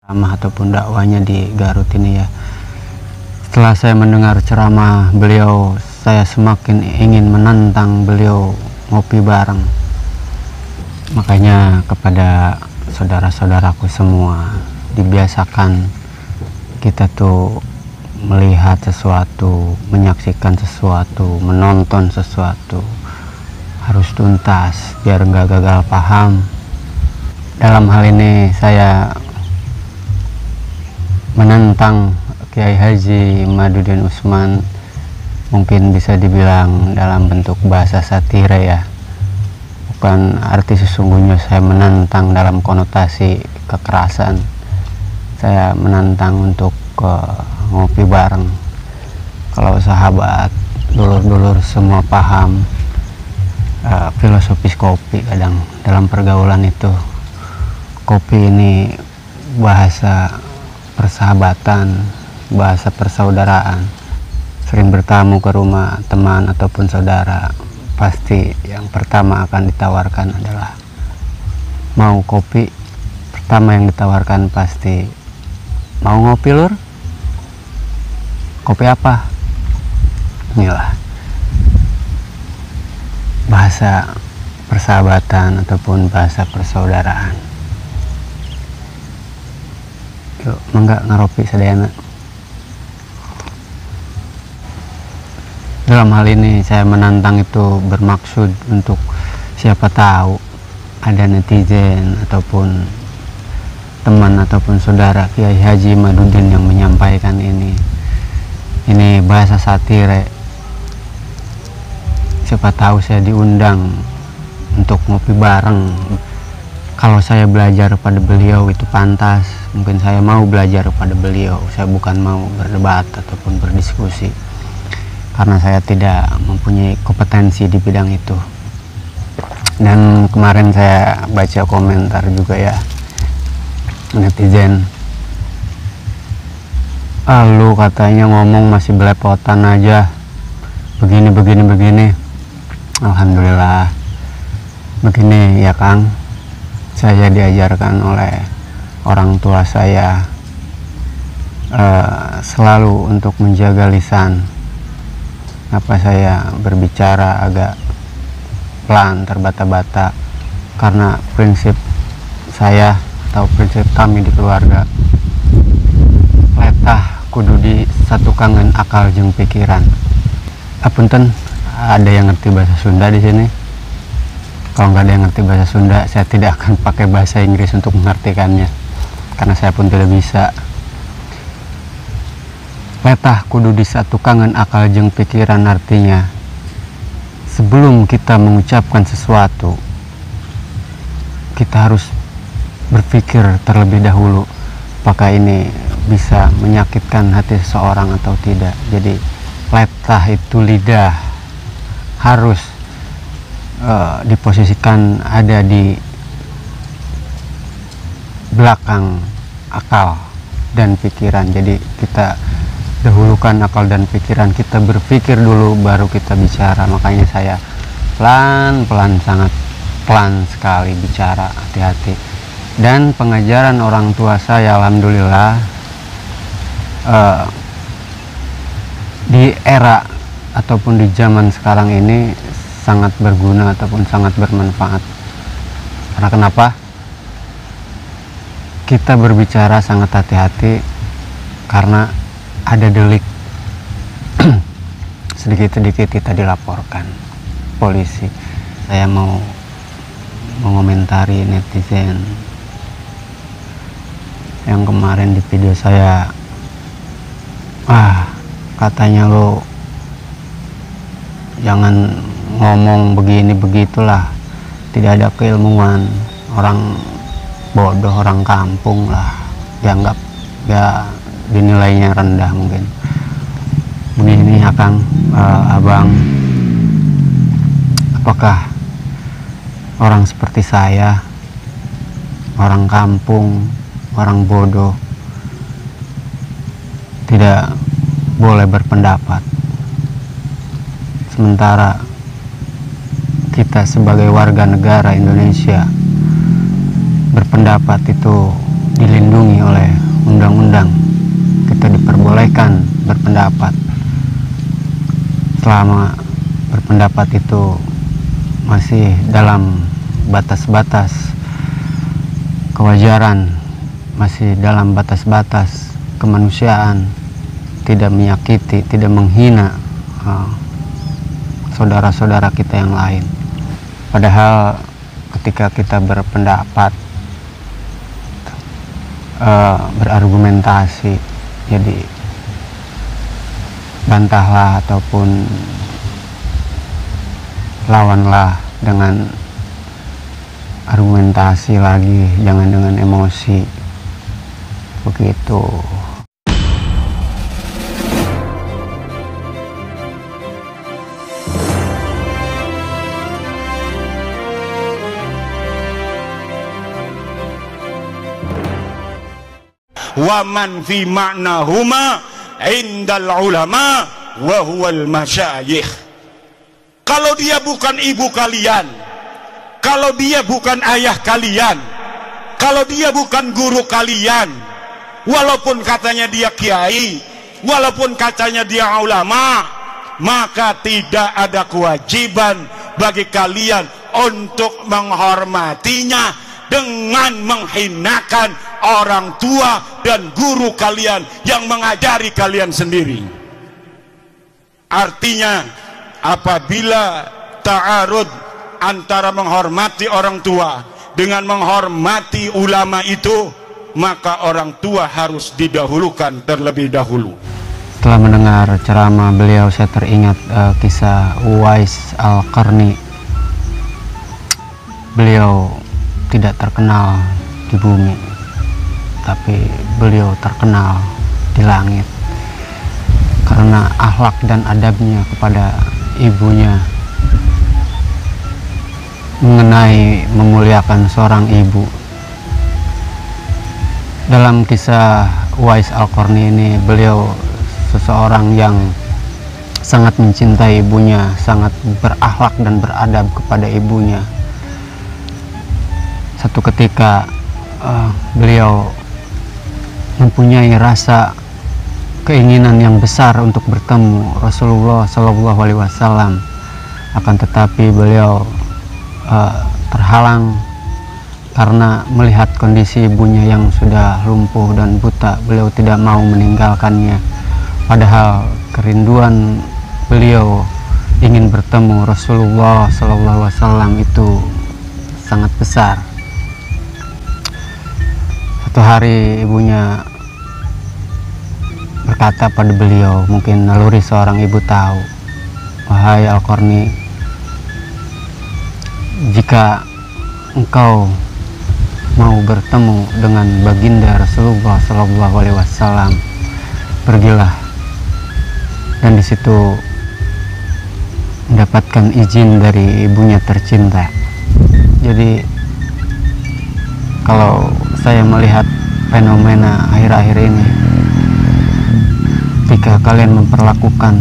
ceramah ataupun dakwahnya di Garut ini ya. Setelah saya mendengar ceramah beliau, saya semakin ingin menantang beliau ngopi bareng. Makanya kepada saudara-saudaraku semua, dibiasakan kita tuh melihat sesuatu, menyaksikan sesuatu, menonton sesuatu harus tuntas biar nggak gagal paham. Dalam hal ini saya menantang Kiai Haji Madudin Usman, mungkin bisa dibilang dalam bentuk bahasa satire ya. Bukan arti sesungguhnya saya menantang dalam konotasi kekerasan. Saya menantang untuk ngopi bareng. Kalau sahabat, dulur-dulur semua paham filosofis kopi. Kadang dalam pergaulan itu kopi ini bahasa persahabatan, bahasa persaudaraan. Sering bertamu ke rumah teman ataupun saudara, pasti yang pertama akan ditawarkan adalah mau kopi. Pertama yang ditawarkan pasti mau ngopi lur, kopi apa? Inilah bahasa persahabatan ataupun bahasa persaudaraan. Yuk, mangga ngaropi sadayana. Dalam hal ini saya menantang itu bermaksud untuk siapa tahu ada netizen ataupun teman ataupun saudara Kiai Haji Madudin yang menyampaikan ini bahasa satire. Siapa tahu saya diundang untuk ngopi bareng. Kalau saya belajar pada beliau itu pantas, mungkin saya mau belajar pada beliau. Saya bukan mau berdebat ataupun berdiskusi, karena saya tidak mempunyai kompetensi di bidang itu. Dan kemarin saya baca komentar juga ya, netizen, lu katanya ngomong masih belepotan aja, begini. Alhamdulillah begini ya Kang, saya diajarkan oleh orang tua saya selalu untuk menjaga lisan. Apa saya berbicara agak pelan, terbata-bata, karena prinsip saya atau prinsip kami di keluarga, letah kudu disatukan akal jeung pikiran. Apunten, ada yang ngerti bahasa Sunda di sini? Kalau nggak ada yang ngerti bahasa Sunda, saya tidak akan pakai bahasa Inggris untuk mengartikannya, karena saya pun tidak bisa. Letah kudu disatukan akal jeung pikiran, artinya sebelum kita mengucapkan sesuatu, kita harus berpikir terlebih dahulu apakah ini bisa menyakitkan hati seseorang atau tidak. Jadi letah itu lidah harus diposisikan ada di belakang akal dan pikiran. Jadi kita dahulukan akal dan pikiran, kita berpikir dulu baru kita bicara. Makanya saya pelan-pelan, sangat pelan sekali bicara, hati-hati. Dan pengajaran orang tua saya alhamdulillah di era ataupun di zaman sekarang ini sangat berguna ataupun sangat bermanfaat. Karena kenapa? Kita berbicara sangat hati-hati karena ada delik. Sedikit-sedikit kita dilaporkan polisi. Saya mau mengomentari netizen yang kemarin di video saya, katanya lo jangan ngomong begini begitulah, tidak ada keilmuan, orang bodoh, orang kampung lah, dianggap ya dinilainya rendah mungkin. Begini Akang, Abang, apakah orang seperti saya, orang kampung, orang bodoh, tidak boleh berpendapat, sementara kita sebagai warga negara Indonesia berpendapat itu dilindungi oleh selama berpendapat itu masih dalam batas-batas kewajaran, masih dalam batas-batas kemanusiaan, tidak menyakiti, tidak menghina saudara-saudara kita yang lain. Padahal ketika kita berpendapat, berargumentasi, jadi bantahlah ataupun lawanlah dengan argumentasi lagi, jangan dengan emosi begitu. Wa man fi ma'nahuma indal ulama wa huwal masyayikh. Kalau dia bukan ibu kalian, kalau dia bukan ayah kalian, kalau dia bukan guru kalian, walaupun katanya dia kiai, walaupun katanya dia ulama, maka tidak ada kewajiban bagi kalian untuk menghormatinya dengan menghinakan orang tua dan guru kalian yang mengajari kalian sendiri. Artinya, apabila ta'arud antara menghormati orang tua dengan menghormati ulama itu, maka orang tua harus didahulukan terlebih dahulu. Setelah mendengar ceramah beliau, saya teringat kisah Uwais Al-Qarni. Beliau tidak terkenal di bumi, tapi beliau terkenal di langit karena akhlak dan adabnya kepada ibunya, mengenai memuliakan seorang ibu. Dalam kisah Uwais Al-Qarni ini, beliau seseorang yang sangat mencintai ibunya, sangat berakhlak dan beradab kepada ibunya. Satu ketika beliau mempunyai rasa keinginan yang besar untuk bertemu Rasulullah Shallallahu Alaihi Wasallam, akan tetapi beliau terhalang karena melihat kondisi ibunya yang sudah lumpuh dan buta. Beliau tidak mau meninggalkannya, padahal kerinduan beliau ingin bertemu Rasulullah Shallallahu Alaihi Wasallam itu sangat besar. Satu hari ibunya berkata pada beliau, mungkin naluri seorang ibu tahu, "Wahai Al-Qarni, jika engkau mau bertemu dengan baginda Rasulullah Shallallahu Alaihi Wasallam, pergilah dan di situ mendapatkan izin dari ibunya tercinta." Jadi kalau saya melihat fenomena akhir-akhir ini, jika kalian memperlakukan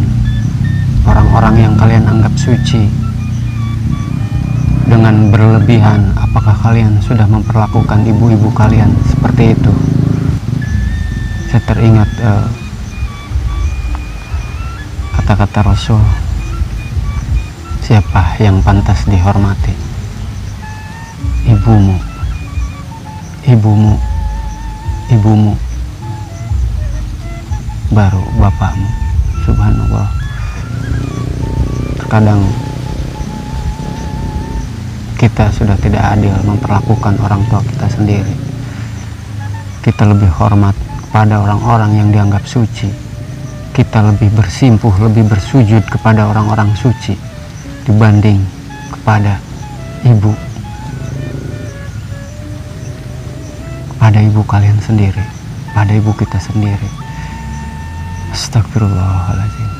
orang-orang yang kalian anggap suci dengan berlebihan, apakah kalian sudah memperlakukan ibu-ibu kalian seperti itu? Saya teringat kata-kata Rasul, siapa yang pantas dihormati? Ibumu, ibumu, ibumu, baru bapakmu. Subhanallah. Terkadang kita sudah tidak adil memperlakukan orang tua kita sendiri. Kita lebih hormat kepada orang-orang yang dianggap suci. Kita lebih bersimpuh, lebih bersujud kepada orang-orang suci dibanding kepada ibu, pada ibu kalian sendiri, pada ibu kita sendiri. Astagfirullahaladzim.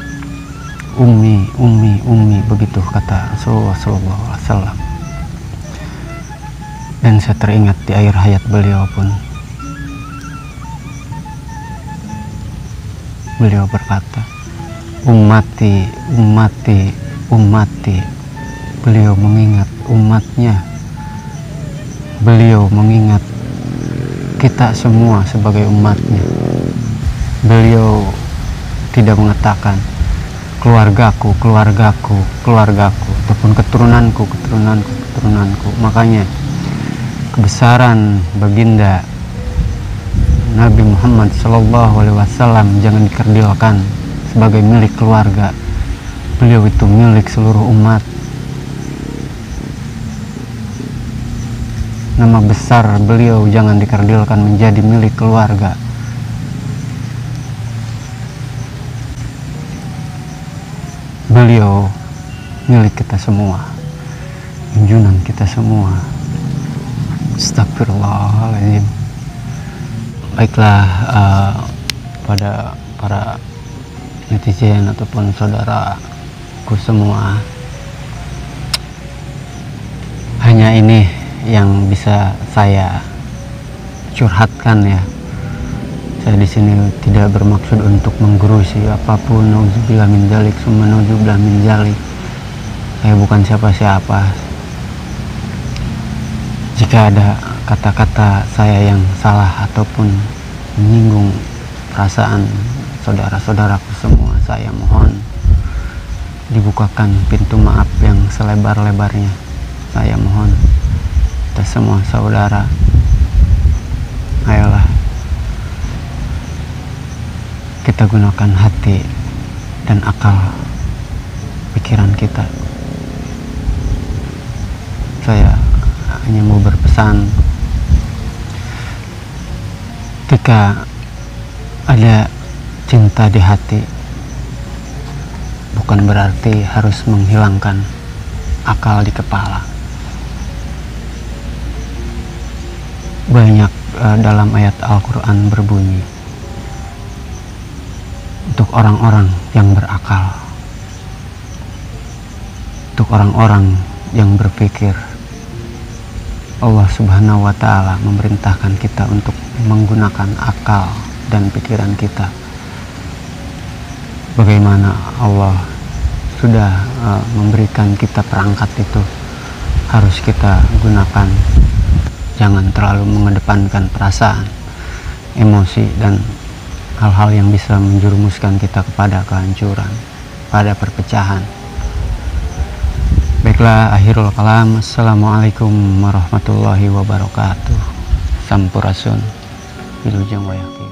Ummi, ummi, ummi, begitu kata Rasulullah SAW. Dan saya teringat di akhir hayat beliau pun, beliau berkata, ummati, ummati, ummati. Beliau mengingat umatnya, beliau mengingat kita semua sebagai umatnya. Beliau tidak mengatakan keluargaku, keluargaku, keluargaku, ataupun keturunanku, keturunanku, keturunanku. Makanya kebesaran baginda Nabi Muhammad SAW jangan dikerdilkan sebagai milik keluarga. Beliau itu milik seluruh umat. Nama besar beliau jangan dikerdilkan menjadi milik keluarga. Beliau milik kita semua, junjungan kita semua. Astagfirullahaladzim. Baiklah, pada para netizen ataupun saudaraku semua, hanya ini yang bisa saya curhatkan ya. Saya di sini tidak bermaksud untuk menggerusi apapun. Nauzubillah min dzalik, summa nauzubillah min dzalik. Saya bukan siapa-siapa. Jika ada kata-kata saya yang salah ataupun menyinggung perasaan saudara-saudaraku semua, saya mohon dibukakan pintu maaf yang selebar-lebarnya. Saya mohon kita semua saudara, ayolah kita gunakan hati dan akal pikiran kita. Saya hanya mau berpesan, ketika ada cinta di hati, bukan berarti harus menghilangkan akal di kepala. Banyak dalam ayat Al-Quran berbunyi, untuk orang-orang yang berakal, untuk orang-orang yang berpikir. Allah Subhanahu wa Ta'ala memerintahkan kita untuk menggunakan akal dan pikiran kita. Bagaimana Allah sudah memberikan kita perangkat itu, harus kita gunakan. Jangan terlalu mengedepankan perasaan, emosi, dan hal-hal yang bisa menjerumuskan kita kepada kehancuran, pada perpecahan. Baiklah, akhirul kalam. Assalamualaikum warahmatullahi wabarakatuh. Sampurasun. Wilujeng wayaki.